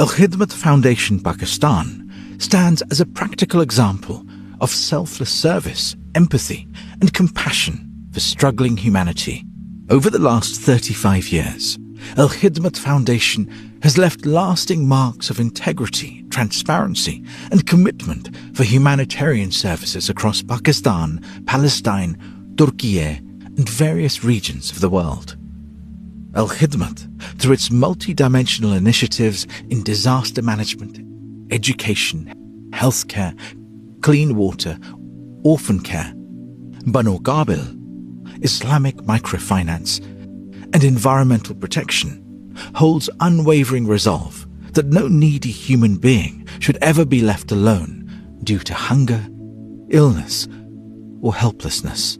Alkhidmat Foundation Pakistan stands as a practical example of selfless service, empathy, and compassion for struggling humanity. Over the last 35 years, Alkhidmat Foundation has left lasting marks of integrity, transparency, and commitment for humanitarian services across Pakistan, Palestine, Turkey, and various regions of the world. Alkhidmat, through its multidimensional initiatives in disaster management, education, healthcare, clean water, orphan care, Bano Qabil, Islamic microfinance, and environmental protection, holds unwavering resolve that no needy human being should ever be left alone due to hunger, illness, or helplessness.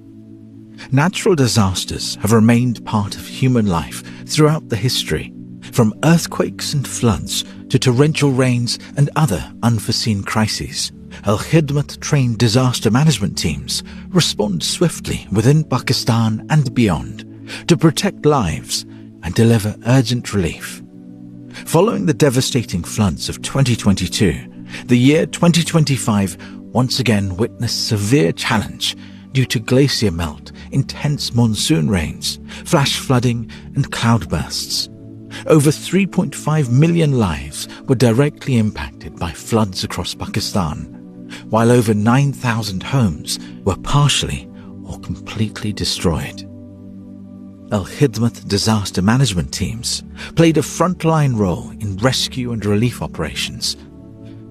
Natural disasters have remained part of human life throughout the history, from earthquakes and floods to torrential rains and other unforeseen crises. Alkhidmat-trained disaster management teams respond swiftly within Pakistan and beyond to protect lives and deliver urgent relief. Following the devastating floods of 2022, the year 2025 once again witnessed severe challenge due to glacier melt, intense monsoon rains, flash flooding, and cloudbursts. Over 3.5 million lives were directly impacted by floods across Pakistan, while over 9,000 homes were partially or completely destroyed. Alkhidmat disaster management teams played a frontline role in rescue and relief operations.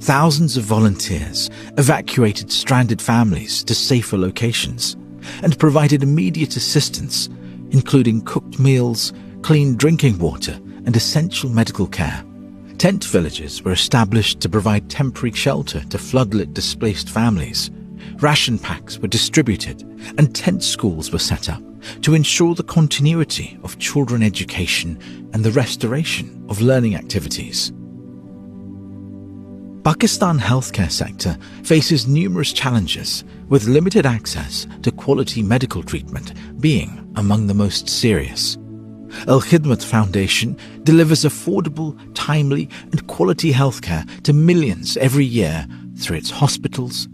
Thousands of volunteers evacuated stranded families to safer locations and provided immediate assistance, including cooked meals, clean drinking water, and essential medical care. Tent villages were established to provide temporary shelter to floodlit displaced families. Ration packs were distributed and tent schools were set up to ensure the continuity of children education and the restoration of learning activities. Pakistan healthcare sector faces numerous challenges, with limited access to quality medical treatment being among the most serious. Alkhidmat Foundation delivers affordable, timely, and quality healthcare to millions every year through its hospitals,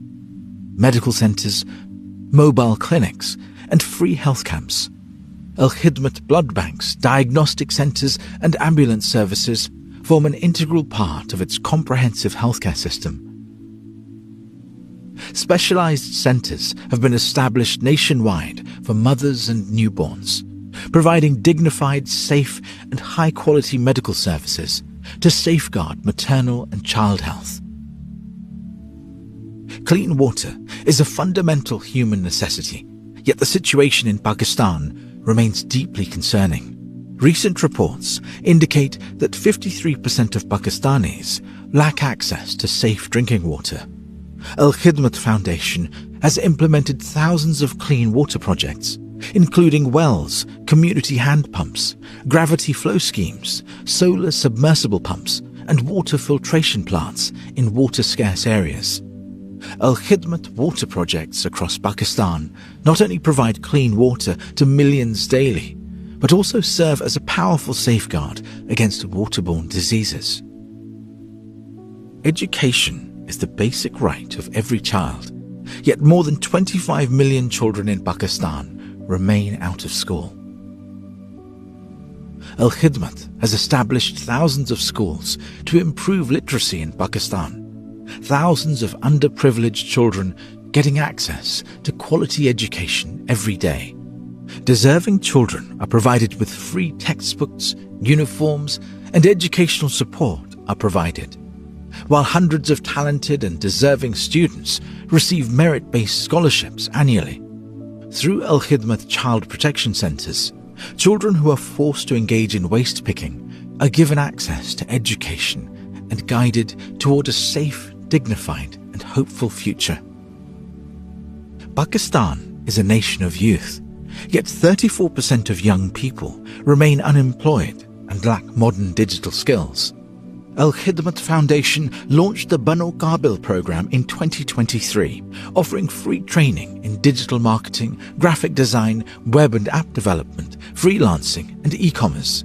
medical centers, mobile clinics, and free health camps. Alkhidmat blood banks, diagnostic centers, and ambulance services form an integral part of its comprehensive healthcare system. Specialized centers have been established nationwide for mothers and newborns, providing dignified, safe, and high-quality medical services to safeguard maternal and child health. Clean water is a fundamental human necessity, yet the situation in Pakistan remains deeply concerning. Recent reports indicate that 53% of Pakistanis lack access to safe drinking water. Alkhidmat Foundation has implemented thousands of clean water projects, including wells, community hand pumps, gravity flow schemes, solar submersible pumps, and water filtration plants in water-scarce areas. Alkhidmat water projects across Pakistan not only provide clean water to millions daily, but also serve as a powerful safeguard against waterborne diseases. Education is the basic right of every child, yet more than 25 million children in Pakistan remain out of school. Alkhidmat has established thousands of schools to improve literacy in Pakistan. Thousands of underprivileged children getting access to quality education every day. Deserving children are provided with free textbooks, uniforms, and educational support are provided, while hundreds of talented and deserving students receive merit-based scholarships annually. Through Alkhidmat Child Protection Centres, children who are forced to engage in waste picking are given access to education and guided toward a safe, dignified, and hopeful future. Pakistan is a nation of youth, yet 34% of young people remain unemployed, and and lack modern digital skills. Alkhidmat Foundation launched the Bano Qabil program in 2023, offering free training in digital marketing, graphic design, web and app development, freelancing and e-commerce.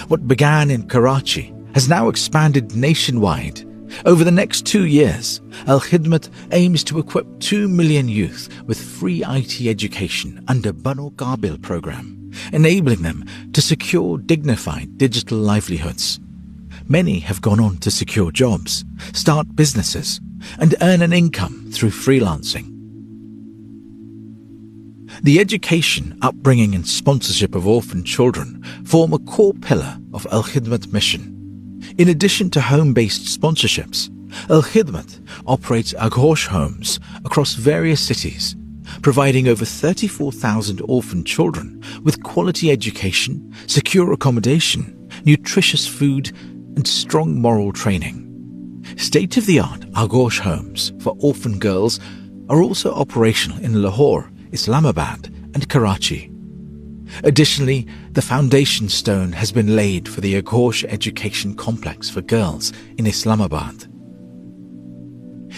What began in Karachi has now expanded nationwide. Over the next 2 years, Alkhidmat aims to equip 2 million youth with free IT education under Bano Qabil program, enabling them to secure dignified digital livelihoods. Many have gone on to secure jobs, start businesses, and earn an income through freelancing. The education, upbringing and sponsorship of orphan children form a core pillar of Alkhidmat mission. In addition to home-based sponsorships, Alkhidmat operates Aghosh homes across various cities, providing over 34,000 orphan children with quality education, secure accommodation, nutritious food, and strong moral training. State-of-the-art Aghosh homes for orphan girls are also operational in Lahore, Islamabad, and Karachi. Additionally, the foundation stone has been laid for the Aghosh Education Complex for girls in Islamabad.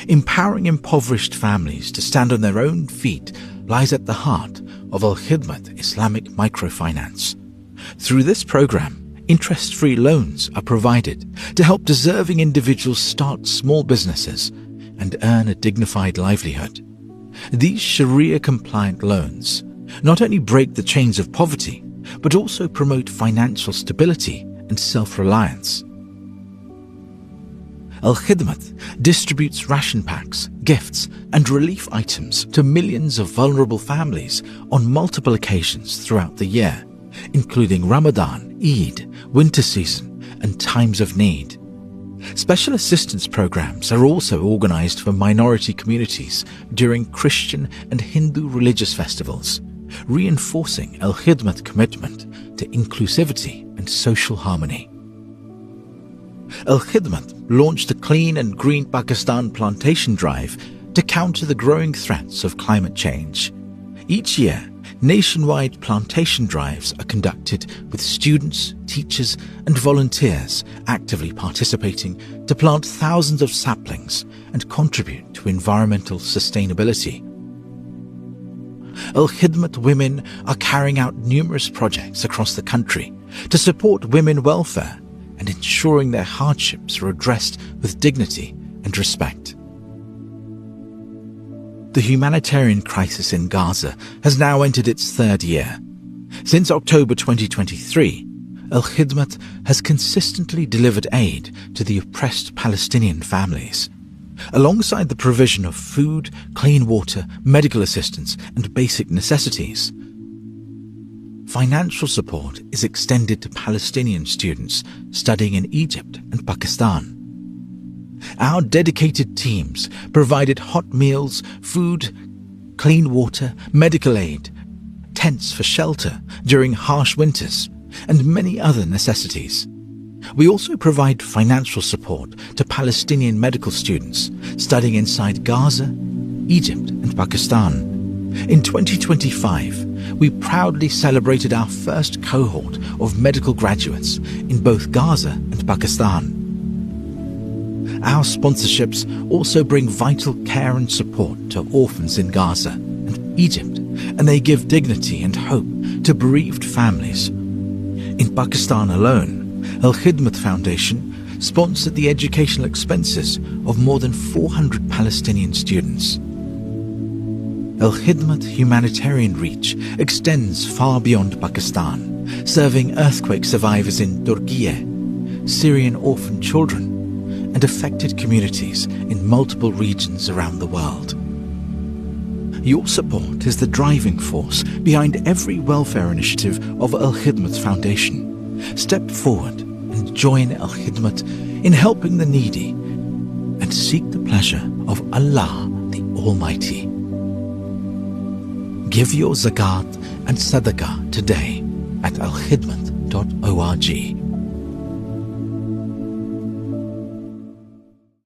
Empowering impoverished families to stand on their own feet lies at the heart of Alkhidmat Islamic microfinance. Through this program, interest-free loans are provided to help deserving individuals start small businesses and earn a dignified livelihood. These Sharia-compliant loans not only break the chains of poverty, but also promote financial stability and self-reliance. Alkhidmat distributes ration packs, gifts, and relief items to millions of vulnerable families on multiple occasions throughout the year, including Ramadan, Eid, winter season, and times of need. Special assistance programs are also organized for minority communities during Christian and Hindu religious festivals, reinforcing Alkhidmat commitment to inclusivity and social harmony. Alkhidmat launched the Clean and Green Pakistan plantation drive to counter the growing threats of climate change. Each year, nationwide plantation drives are conducted with students, teachers, and volunteers actively participating to plant thousands of saplings and contribute to environmental sustainability. Alkhidmat women are carrying out numerous projects across the country to support women welfare and ensuring their hardships are addressed with dignity and respect. The humanitarian crisis in Gaza has now entered its third year. Since October 2023, Alkhidmat has consistently delivered aid to the oppressed Palestinian families. Alongside the provision of food, clean water, medical assistance, and basic necessities, financial support is extended to Palestinian students studying in Egypt and Pakistan. Our dedicated teams provided hot meals, food, clean water, medical aid, tents for shelter during harsh winters, and many other necessities. We also provide financial support to Palestinian medical students studying inside Gaza, Egypt, and Pakistan. In 2025, we proudly celebrated our first cohort of medical graduates in both Gaza and Pakistan. Our sponsorships also bring vital care and support to orphans in Gaza and Egypt, and they give dignity and hope to bereaved families. In Pakistan alone, Alkhidmat Foundation sponsored the educational expenses of more than 400 Palestinian students. Alkhidmat humanitarian reach extends far beyond Pakistan, serving earthquake survivors in Turkey, Syrian orphan children, and affected communities in multiple regions around the world. Your support is the driving force behind every welfare initiative of Alkhidmat Foundation. Step forward and join Alkhidmat in helping the needy and seek the pleasure of Allah the Almighty. Give your zakat and sadaqah today at alkhidmat.org.